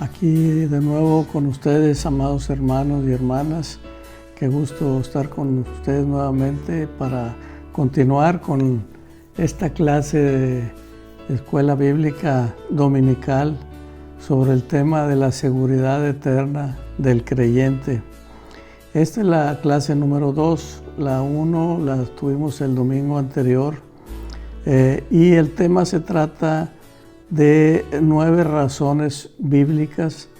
Aquí de nuevo con ustedes, amados hermanos y hermanas. Qué gusto estar con ustedes nuevamente para continuar con esta clase de Escuela Bíblica Dominical sobre el tema de la seguridad eterna del creyente. Esta es la clase número 2, la 1 la tuvimos el domingo anterior y el tema se trata de 9 razones bíblicas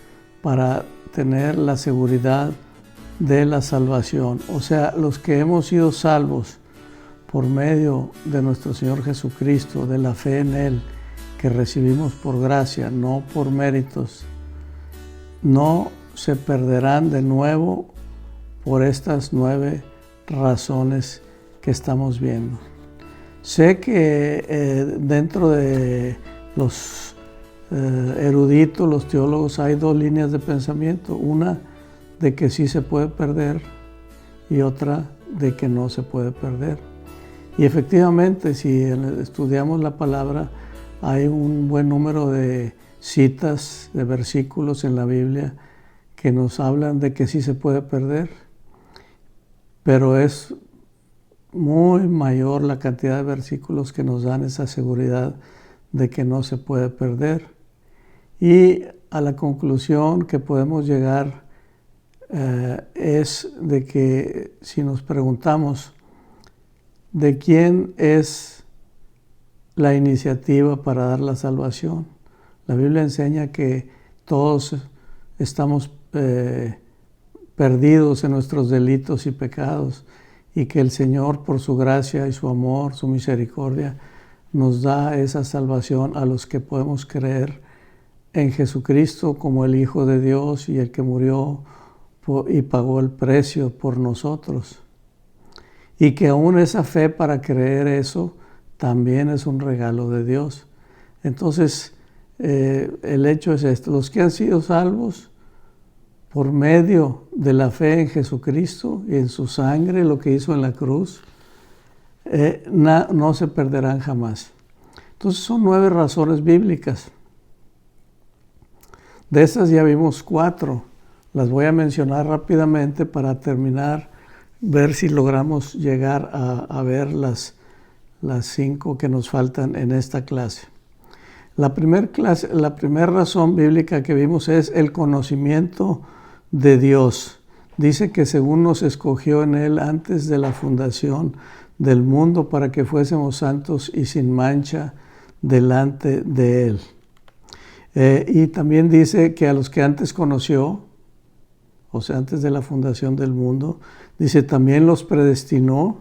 para tener la seguridad de la salvación. O sea, los que hemos sido salvos por medio de nuestro Señor Jesucristo, de la fe en Él, que recibimos por gracia, no por méritos, no se perderán de nuevo por estas 9 razones que estamos viendo. Sé que dentro de los eruditos, los teólogos, hay 2 líneas de pensamiento, una de que sí se puede perder y otra de que no se puede perder. Y efectivamente, si estudiamos la palabra, hay un buen número de citas, de versículos en la Biblia que nos hablan de que sí se puede perder, pero es muy mayor la cantidad de versículos que nos dan esa seguridad de que no se puede perder. Y a la conclusión que podemos llegar es de que si nos preguntamos de quién es la iniciativa para dar la salvación, la Biblia enseña que todos estamos perdidos en nuestros delitos y pecados y que el Señor, por su gracia y su amor, su misericordia, nos da esa salvación a los que podemos creer en Jesucristo como el Hijo de Dios y el que murió y pagó el precio por nosotros. Y que aún esa fe para creer eso también es un regalo de Dios. Entonces, el hecho es esto: los que han sido salvos por medio de la fe en Jesucristo y en su sangre, lo que hizo en la cruz, no se perderán jamás. Entonces son 9 razones bíblicas. De esas ya vimos 4. Las voy a mencionar rápidamente para terminar, ver si logramos llegar a ver las 5 que nos faltan en esta clase. La primera razón bíblica que vimos es el conocimiento de Dios. Dice que según nos escogió en Él antes de la fundación del mundo para que fuésemos santos y sin mancha delante de Él. Y también dice que a los que antes conoció, o sea, antes de la fundación del mundo, dice también los predestinó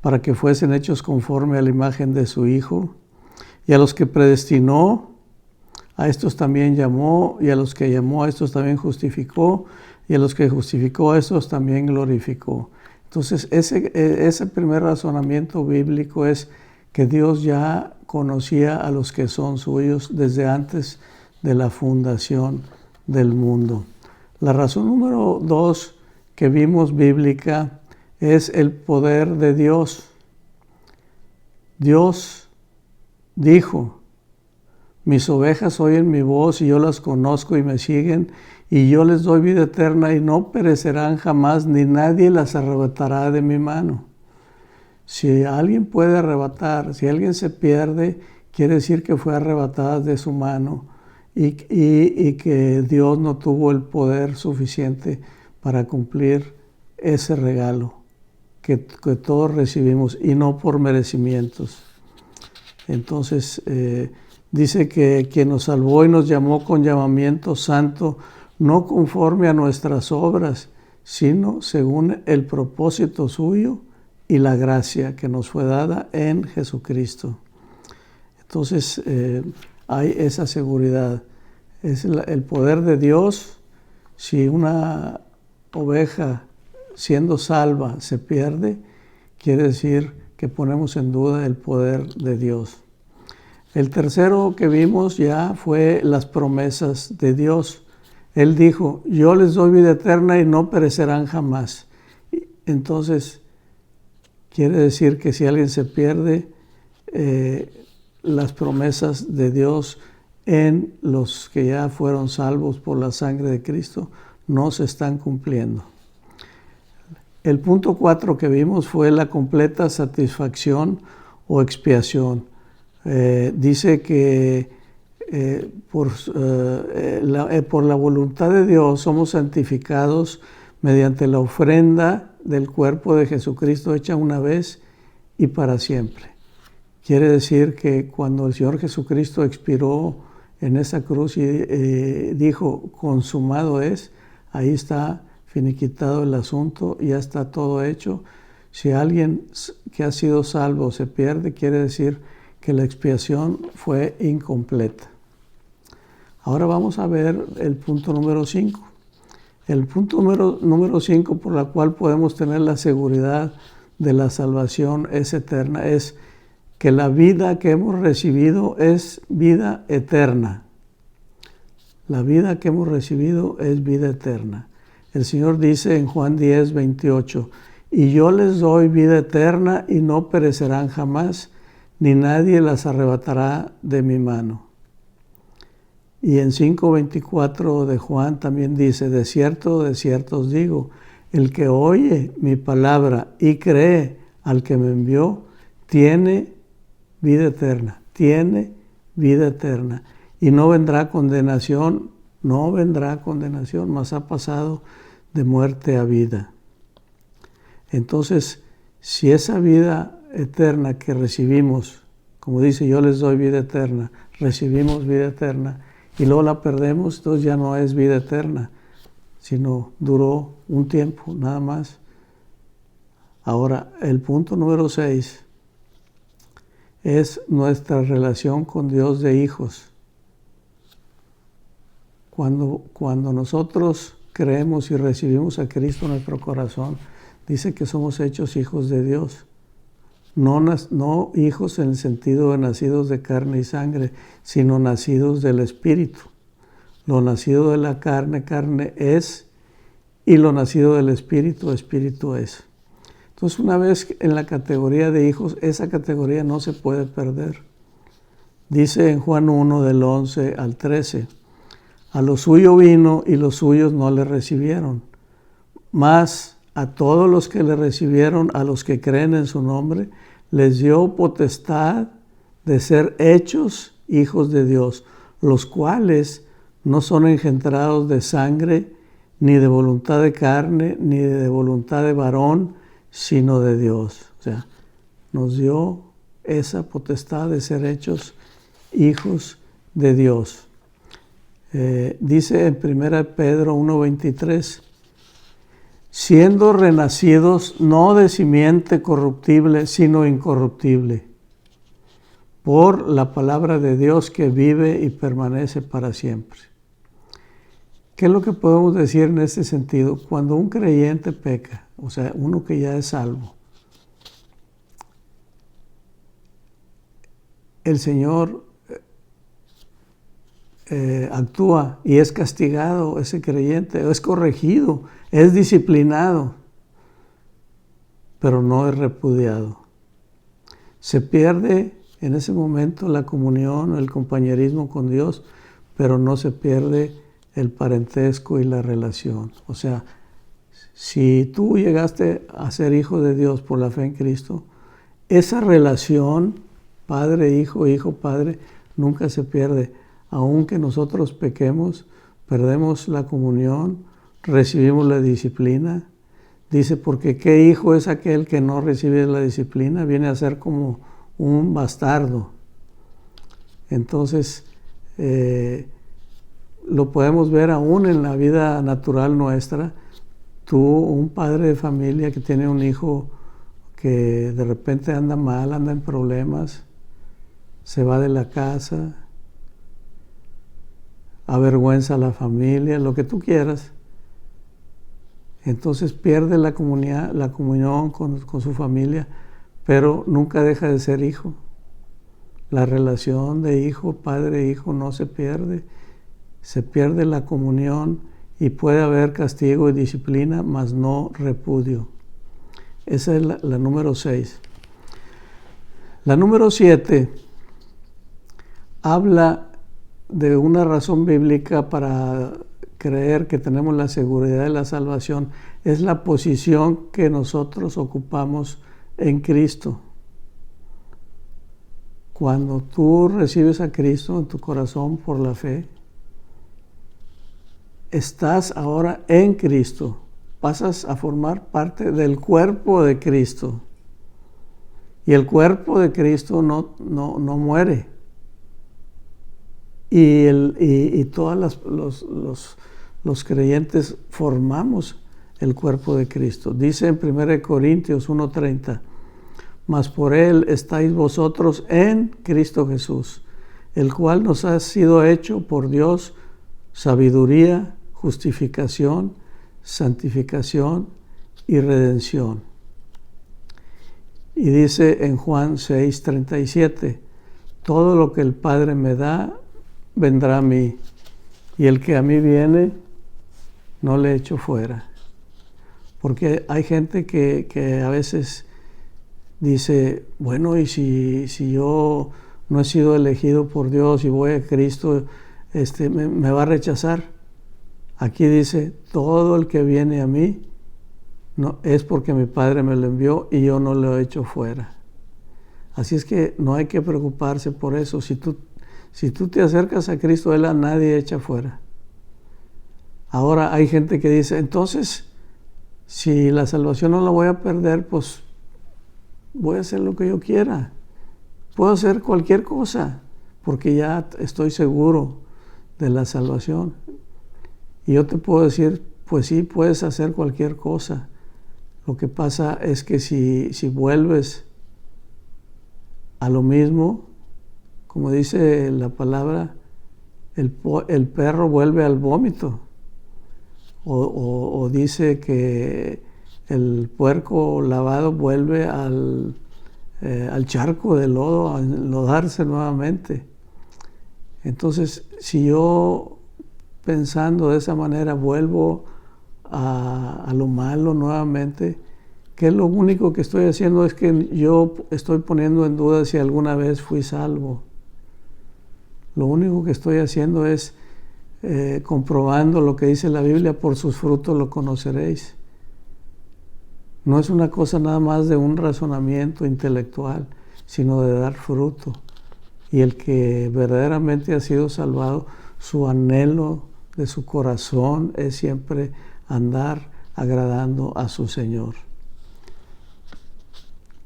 para que fuesen hechos conforme a la imagen de su Hijo. Y a los que predestinó, a estos también llamó, y a los que llamó, a estos también justificó, y a los que justificó, a estos también glorificó. Entonces, ese primer razonamiento bíblico es que Dios ya conocía a los que son suyos desde antes de la fundación del mundo. La razón número 2 que vimos bíblica es el poder de Dios. Dios dijo: mis ovejas oyen mi voz y yo las conozco y me siguen, y yo les doy vida eterna y no perecerán jamás, ni nadie las arrebatará de mi mano. Si alguien puede arrebatar, si alguien se pierde, quiere decir que fue arrebatada de su mano y que Dios no tuvo el poder suficiente para cumplir ese regalo que todos recibimos y no por merecimientos. Entonces, dice que quien nos salvó y nos llamó con llamamiento santo, no conforme a nuestras obras, sino según el propósito suyo y la gracia que nos fue dada en Jesucristo. Entonces, hay esa seguridad. Es el poder de Dios. Si una oveja siendo salva se pierde, quiere decir que ponemos en duda el poder de Dios. El tercero que vimos ya fue las promesas de Dios. Él dijo: yo les doy vida eterna y no perecerán jamás. Entonces, quiere decir que si alguien se pierde, las promesas de Dios en los que ya fueron salvos por la sangre de Cristo no se están cumpliendo. El punto 4 que vimos fue la completa satisfacción o expiación. Dice que por la voluntad de Dios somos santificados mediante la ofrenda del cuerpo de Jesucristo hecha una vez y para siempre. Quiere decir que cuando el Señor Jesucristo expiró en esa cruz y dijo, consumado es, ahí está finiquitado el asunto, ya está todo hecho. Si alguien que ha sido salvo se pierde, quiere decir que la expiación fue incompleta. Ahora vamos a ver el punto número 5. El punto número 5 por la cual podemos tener la seguridad de la salvación es eterna, es que la vida que hemos recibido es vida eterna. La vida que hemos recibido es vida eterna. El Señor dice en Juan 10, 28, y yo les doy vida eterna y no perecerán jamás, ni nadie las arrebatará de mi mano. Y en 5:24 de Juan también dice, de cierto os digo, el que oye mi palabra y cree al que me envió, tiene vida eterna, y no vendrá condenación, mas ha pasado de muerte a vida. Entonces, si esa vida eterna que recibimos, como dice, yo les doy vida eterna, recibimos vida eterna, y luego la perdemos, entonces ya no es vida eterna, sino duró un tiempo, nada más. Ahora, el punto número 6 es nuestra relación con Dios de hijos. Cuando nosotros creemos y recibimos a Cristo en nuestro corazón, dice que somos hechos hijos de Dios. No hijos en el sentido de nacidos de carne y sangre, sino nacidos del Espíritu. Lo nacido de la carne, carne es, y lo nacido del Espíritu, Espíritu es. Entonces, una vez en la categoría de hijos, esa categoría no se puede perder. Dice en Juan 1, del 11 al 13, a lo suyo vino y los suyos no le recibieron, mas a todos los que le recibieron, a los que creen en su nombre, les dio potestad de ser hechos hijos de Dios, los cuales no son engendrados de sangre, ni de voluntad de carne, ni de voluntad de varón, sino de Dios. O sea, nos dio esa potestad de ser hechos hijos de Dios. Dice en 1 Pedro 1:23, siendo renacidos no de simiente corruptible, sino incorruptible, por la palabra de Dios que vive y permanece para siempre. ¿Qué es lo que podemos decir en este sentido? Cuando un creyente peca, o sea, uno que ya es salvo, el Señor actúa y es castigado ese creyente, es corregido, es disciplinado, pero no es repudiado. Se pierde en ese momento la comunión, el compañerismo con Dios, pero no se pierde el parentesco y la relación. O sea, si tú llegaste a ser hijo de Dios por la fe en Cristo, esa relación padre-hijo, hijo-padre, nunca se pierde. Aunque nosotros pequemos, perdemos la comunión, recibimos la disciplina. Dice, porque ¿qué hijo es aquel que no recibe la disciplina? Viene a ser como un bastardo. Entonces, lo podemos ver aún en la vida natural nuestra. Tú, un padre de familia que tiene un hijo que de repente anda mal, anda en problemas, se va de la casa, avergüenza a la familia, lo que tú quieras. Entonces pierde la comunión con su familia, pero nunca deja de ser hijo. La relación de hijo, padre-hijo no se pierde la comunión y puede haber castigo y disciplina, mas no repudio. Esa es la número 6. La número 7 habla de una razón bíblica para creer que tenemos la seguridad de la salvación es la posición que nosotros ocupamos en Cristo. Cuando tú recibes a Cristo en tu corazón por la fe, estás ahora en Cristo, pasas a formar parte del cuerpo de Cristo. Y el cuerpo de Cristo no muere. Y todos los creyentes formamos el cuerpo de Cristo. Dice en 1 Corintios 1:30, mas por Él estáis vosotros en Cristo Jesús, el cual nos ha sido hecho por Dios sabiduría, justificación, santificación y redención. Y dice en Juan 6:37, todo lo que el Padre me da, vendrá a mí, y el que a mí viene, no le echo fuera. Porque hay gente que a veces dice, bueno, y si yo no he sido elegido por Dios y voy a Cristo, me va a rechazar. Aquí dice, todo el que viene a mí, no, es porque mi Padre me lo envió y yo no lo he hecho fuera. Así es que no hay que preocuparse por eso. Si tú te acercas a Cristo, Él a nadie echa fuera. Ahora hay gente que dice, entonces, si la salvación no la voy a perder, pues voy a hacer lo que yo quiera. Puedo hacer cualquier cosa, porque ya estoy seguro de la salvación. Y yo te puedo decir, pues sí, puedes hacer cualquier cosa. Lo que pasa es que si vuelves a lo mismo, como dice la palabra, el perro vuelve al vómito. O dice que el puerco lavado vuelve al charco de lodo a enlodarse nuevamente. Entonces, si yo pensando de esa manera vuelvo a lo malo nuevamente, que lo único que estoy haciendo es que yo estoy poniendo en duda si alguna vez fui salvo. Lo único que estoy haciendo es comprobando lo que dice la Biblia, por sus frutos lo conoceréis. No es una cosa nada más de un razonamiento intelectual, sino de dar fruto. Y el que verdaderamente ha sido salvado, su anhelo de su corazón es siempre andar agradando a su Señor.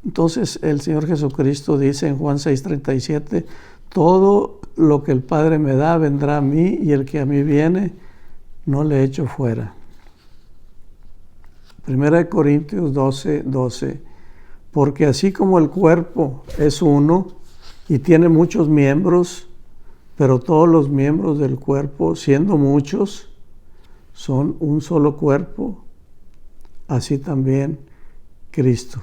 Entonces el Señor Jesucristo dice en Juan 6:37, todo lo que el Padre me da vendrá a mí, y el que a mí viene no le echo fuera. 1 Corintios 12:12, porque así como el cuerpo es uno y tiene muchos miembros, pero todos los miembros del cuerpo, siendo muchos, son un solo cuerpo, así también Cristo.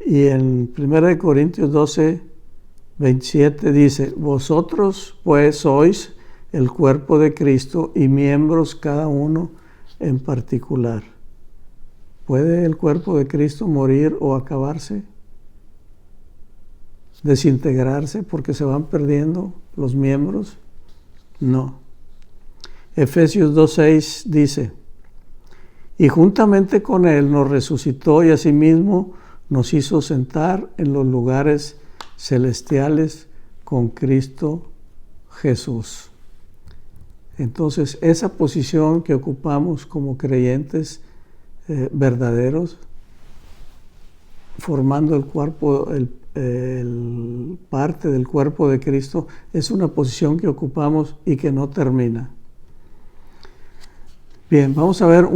Y en 1 Corintios 12:27 dice, vosotros pues sois el cuerpo de Cristo y miembros cada uno en particular. ¿Puede el cuerpo de Cristo morir o acabarse? ¿Desintegrarse porque se van perdiendo los miembros? No. Efesios 2:6 dice, y juntamente con Él nos resucitó y asimismo nos hizo sentar en los lugares celestiales con Cristo Jesús. Entonces, esa posición que ocupamos como creyentes verdaderos, formando el cuerpo, el parte del cuerpo de Cristo, es una posición que ocupamos y que no termina. Bien, vamos a ver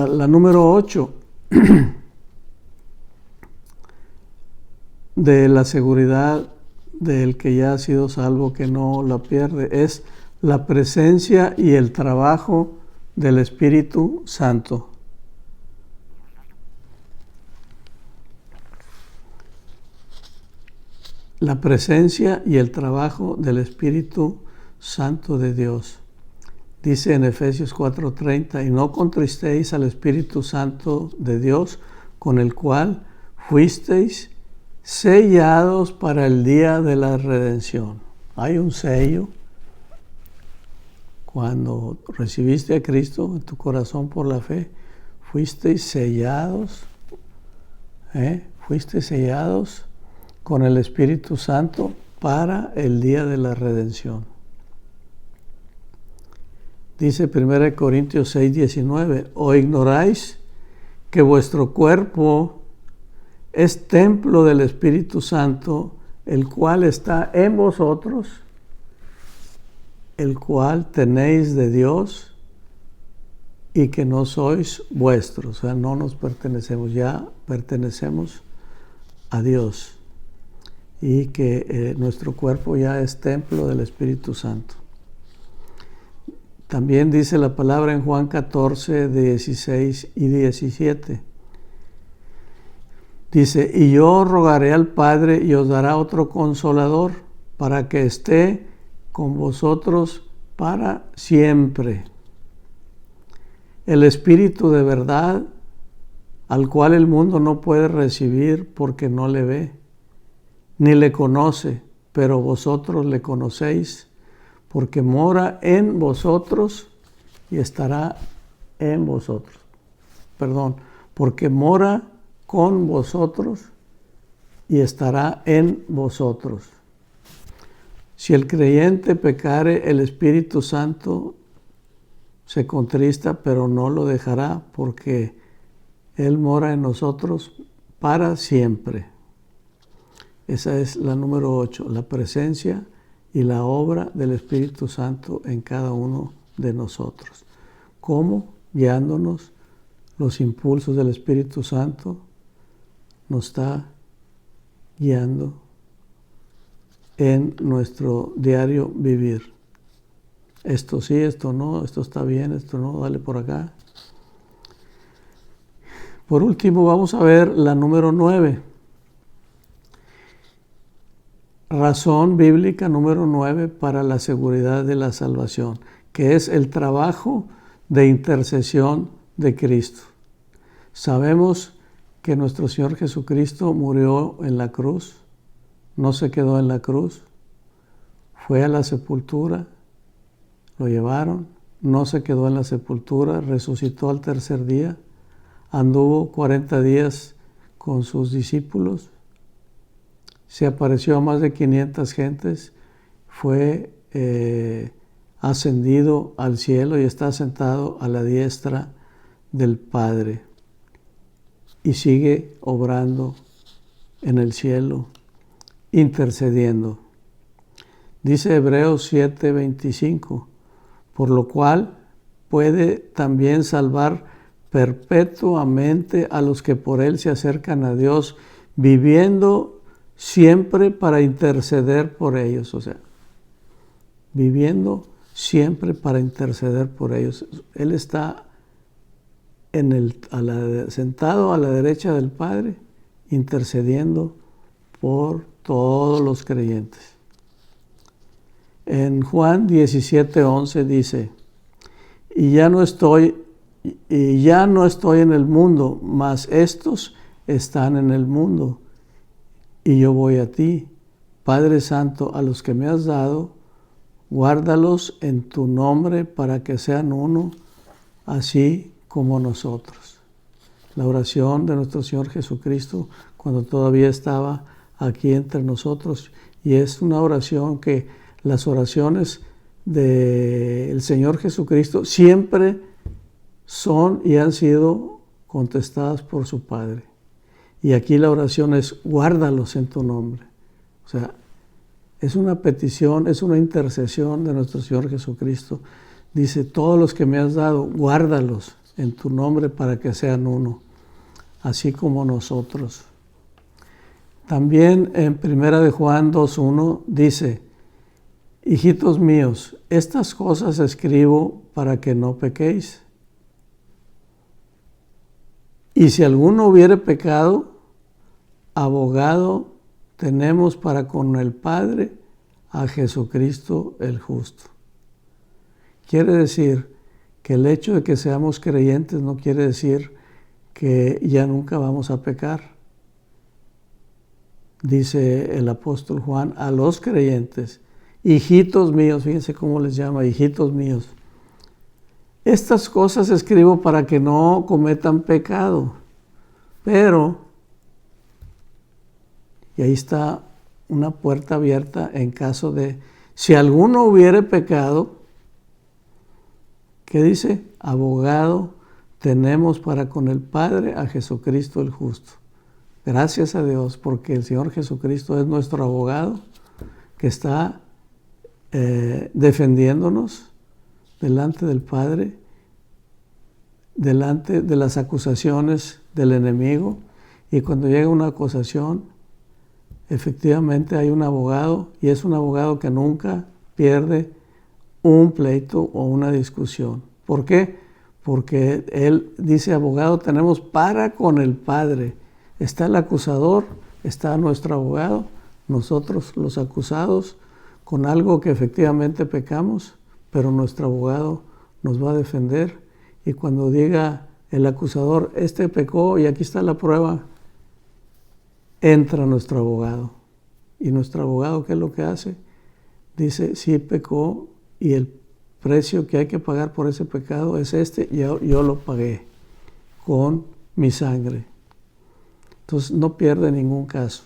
la número 8 de la seguridad del que ya ha sido salvo, que no la pierde, es la presencia y el trabajo del Espíritu Santo. La presencia y el trabajo del Espíritu Santo de Dios. Dice en Efesios 4:30, y no contristéis al Espíritu Santo de Dios, con el cual fuisteis sellados para el día de la redención. Hay un sello Cuando recibiste a Cristo en tu corazón por la fe, fuisteis sellados con el Espíritu Santo para el día de la redención. Dice 1 Corintios 6:19, ¿o ignoráis que vuestro cuerpo es templo del Espíritu Santo, el cual está en vosotros, el cual tenéis de Dios, y que no sois vuestros? O sea, no nos pertenecemos, ya pertenecemos a Dios, y que nuestro cuerpo ya es templo del Espíritu Santo. También dice la palabra en Juan 14, 16 y 17. Dice, y yo rogaré al Padre y os dará otro consolador para que esté con vosotros para siempre. El Espíritu de verdad, al cual el mundo no puede recibir porque no le ve, ni le conoce, pero vosotros le conocéis, porque mora en vosotros y estará en vosotros. Porque mora con vosotros y estará en vosotros. Si el creyente pecare, el Espíritu Santo se contrista, pero no lo dejará, porque Él mora en nosotros para siempre. Esa es la número 8, la presencia y la obra del Espíritu Santo en cada uno de nosotros. ¿Cómo? Guiándonos. Los impulsos del Espíritu Santo nos está guiando en nuestro diario vivir. Esto sí, esto no, esto está bien, esto no, dale por acá. Por último, vamos a ver la número 9. Razón bíblica número 9 para la seguridad de la salvación, que es el trabajo de intercesión de Cristo. Sabemos que nuestro Señor Jesucristo murió en la cruz, no se quedó en la cruz, fue a la sepultura, lo llevaron, no se quedó en la sepultura, resucitó al tercer día, anduvo 40 días con sus discípulos, se apareció a más de 500 gentes, fue ascendido al cielo y está sentado a la diestra del Padre y sigue obrando en el cielo, intercediendo. Dice Hebreos 7:25, por lo cual puede también salvar perpetuamente a los que por Él se acercan a Dios, viviendo siempre para interceder por ellos. O sea, viviendo siempre para interceder por ellos. Él está sentado a la derecha del Padre, intercediendo por todos los creyentes. En Juan 17:11 dice, y ya no estoy en el mundo, mas estos están en el mundo, y yo voy a ti. Padre Santo, a los que me has dado, guárdalos en tu nombre para que sean uno, así como nosotros. La oración de nuestro Señor Jesucristo cuando todavía estaba aquí entre nosotros, y es una oración que las oraciones del Señor Jesucristo siempre son y han sido contestadas por su Padre. Y aquí la oración es guárdalos en tu nombre. O sea, es una petición, es una intercesión de nuestro Señor Jesucristo. Dice, todos los que me has dado, guárdalos en tu nombre para que sean uno, así como nosotros. También en 1 de Juan 2:1 dice, hijitos míos, estas cosas escribo para que no pequéis. Y si alguno hubiere pecado, abogado tenemos para con el Padre a Jesucristo el justo. Quiere decir que el hecho de que seamos creyentes no quiere decir que ya nunca vamos a pecar. Dice el apóstol Juan a los creyentes, hijitos míos, fíjense cómo les llama, hijitos míos. Estas cosas escribo para que no cometan pecado. Pero, y ahí está una puerta abierta en caso de, si alguno hubiere pecado, ¿qué dice? Abogado tenemos para con el Padre a Jesucristo el justo. Gracias a Dios, porque el Señor Jesucristo es nuestro abogado que está defendiéndonos delante del Padre, delante de las acusaciones del enemigo. Y cuando llega una acusación, efectivamente hay un abogado, y es un abogado que nunca pierde un pleito o una discusión. ¿Por qué? Porque él dice, abogado tenemos para con el Padre. Está el acusador, está nuestro abogado, nosotros los acusados, con algo que efectivamente pecamos, pero nuestro abogado nos va a defender. Y cuando diga el acusador, este pecó y aquí está la prueba, entra nuestro abogado. Y nuestro abogado, ¿qué es lo que hace? Dice, sí pecó y el precio que hay que pagar por ese pecado es este, y yo lo pagué con mi sangre. Entonces no pierde ningún caso.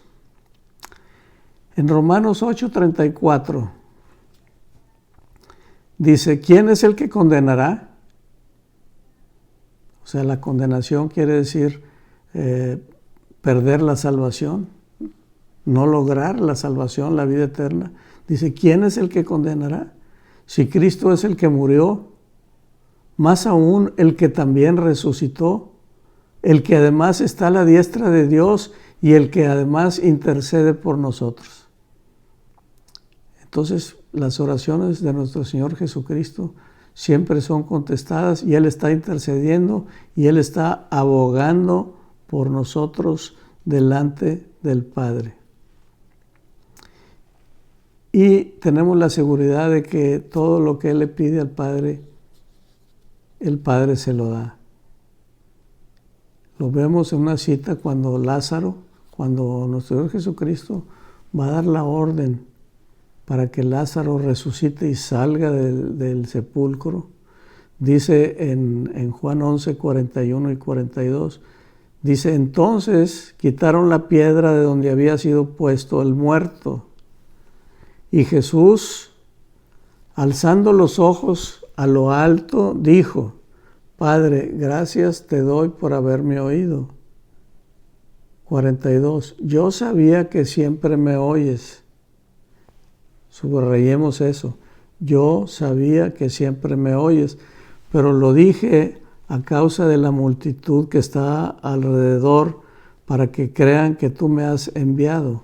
En Romanos 8:34 dice, ¿quién es el que condenará? O sea, la condenación quiere decir perder la salvación, no lograr la salvación, la vida eterna. Dice, ¿quién es el que condenará? Si Cristo es el que murió, más aún el que también resucitó, el que además está a la diestra de Dios y el que además intercede por nosotros. Entonces, las oraciones de nuestro Señor Jesucristo siempre son contestadas y Él está intercediendo y Él está abogando por nosotros delante del Padre. Y tenemos la seguridad de que todo lo que Él le pide al Padre, el Padre se lo da. Lo vemos en una cita cuando nuestro Señor Jesucristo va a dar la orden para que Lázaro resucite y salga del sepulcro. Dice en Juan 11, 41 y 42, dice, entonces quitaron la piedra de donde había sido puesto el muerto. Y Jesús, alzando los ojos a lo alto, dijo, Padre, gracias te doy por haberme oído. 42. Yo sabía que siempre me oyes. Subrayemos eso. Yo sabía que siempre me oyes, pero lo dije a causa de la multitud que está alrededor para que crean que tú me has enviado.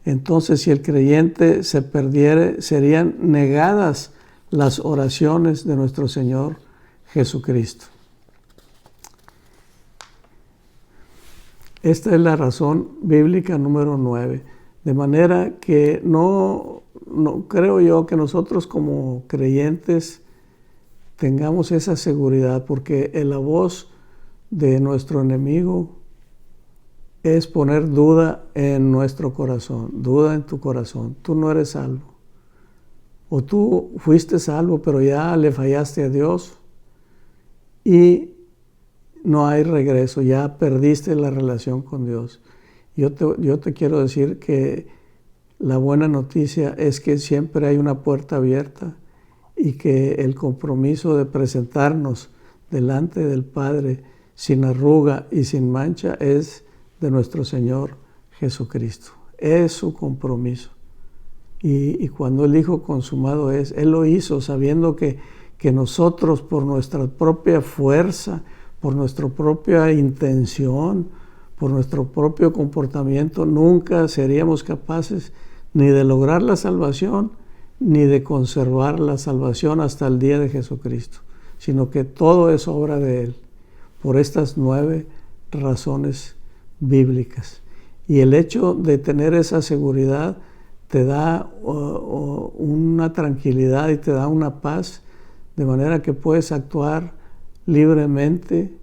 Entonces, si el creyente se perdiere, serían negadas las oraciones de nuestro Señor Jesucristo. Esta es la razón bíblica número 9. De manera que no creo yo que nosotros como creyentes tengamos esa seguridad, porque la voz de nuestro enemigo es poner duda en nuestro corazón, duda en tu corazón. Tú no eres salvo. O tú fuiste salvo, pero ya le fallaste a Dios y no hay regreso, ya perdiste la relación con Dios. Yo te quiero decir que la buena noticia es que siempre hay una puerta abierta y que el compromiso de presentarnos delante del Padre sin arruga y sin mancha es de nuestro Señor Jesucristo. Es su compromiso. Y cuando Él dijo consumado es, Él lo hizo sabiendo que nosotros por nuestra propia fuerza, por nuestra propia intención, por nuestro propio comportamiento, nunca seríamos capaces ni de lograr la salvación, ni de conservar la salvación hasta el día de Jesucristo, sino que todo es obra de Él, por estas 9 razones bíblicas. Y el hecho de tener esa seguridad te da una tranquilidad y te da una paz, de manera que puedes actuar libremente,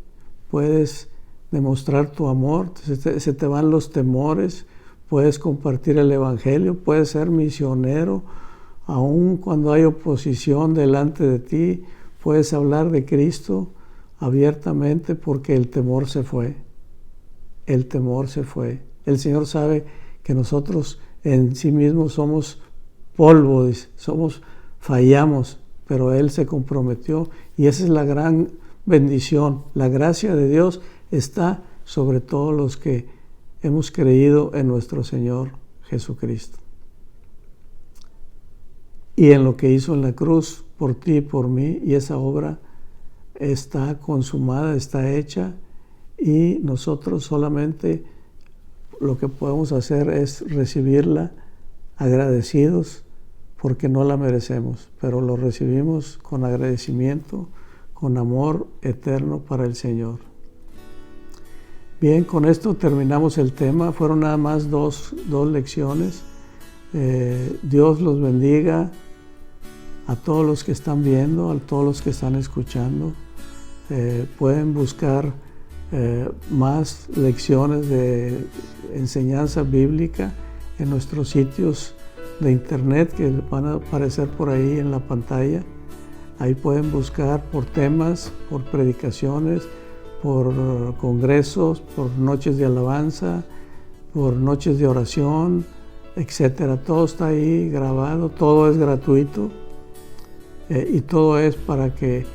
puedes demostrar tu amor, se te van los temores, puedes compartir el Evangelio, puedes ser misionero, aun cuando hay oposición delante de ti, puedes hablar de Cristo abiertamente porque el temor se fue. El temor se fue. El Señor sabe que nosotros en sí mismos somos polvo, fallamos, pero Él se comprometió y esa es la gran bendición. La gracia de Dios está sobre todos los que hemos creído en nuestro Señor Jesucristo. Y en lo que hizo en la cruz por ti y por mí, y esa obra está consumada, está hecha, y nosotros solamente lo que podemos hacer es recibirla agradecidos porque no la merecemos, pero lo recibimos con agradecimiento, con amor eterno para el Señor. Bien, con esto terminamos el tema. Fueron nada más dos lecciones. Dios los bendiga a todos los que están viendo, a todos los que están escuchando. Pueden buscar más lecciones de enseñanza bíblica en nuestros sitios de internet que van a aparecer por ahí en la pantalla. Ahí pueden buscar por temas, por predicaciones, por congresos, por noches de alabanza, por noches de oración, etcétera. Todo está ahí grabado, todo es gratuito y todo es para que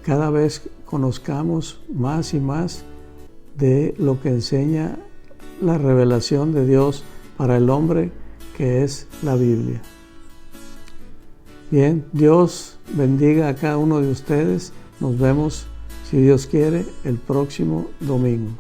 cada vez conozcamos más y más de lo que enseña la revelación de Dios para el hombre, que es la Biblia. Bien, Dios bendiga a cada uno de ustedes. Nos vemos, si Dios quiere, el próximo domingo.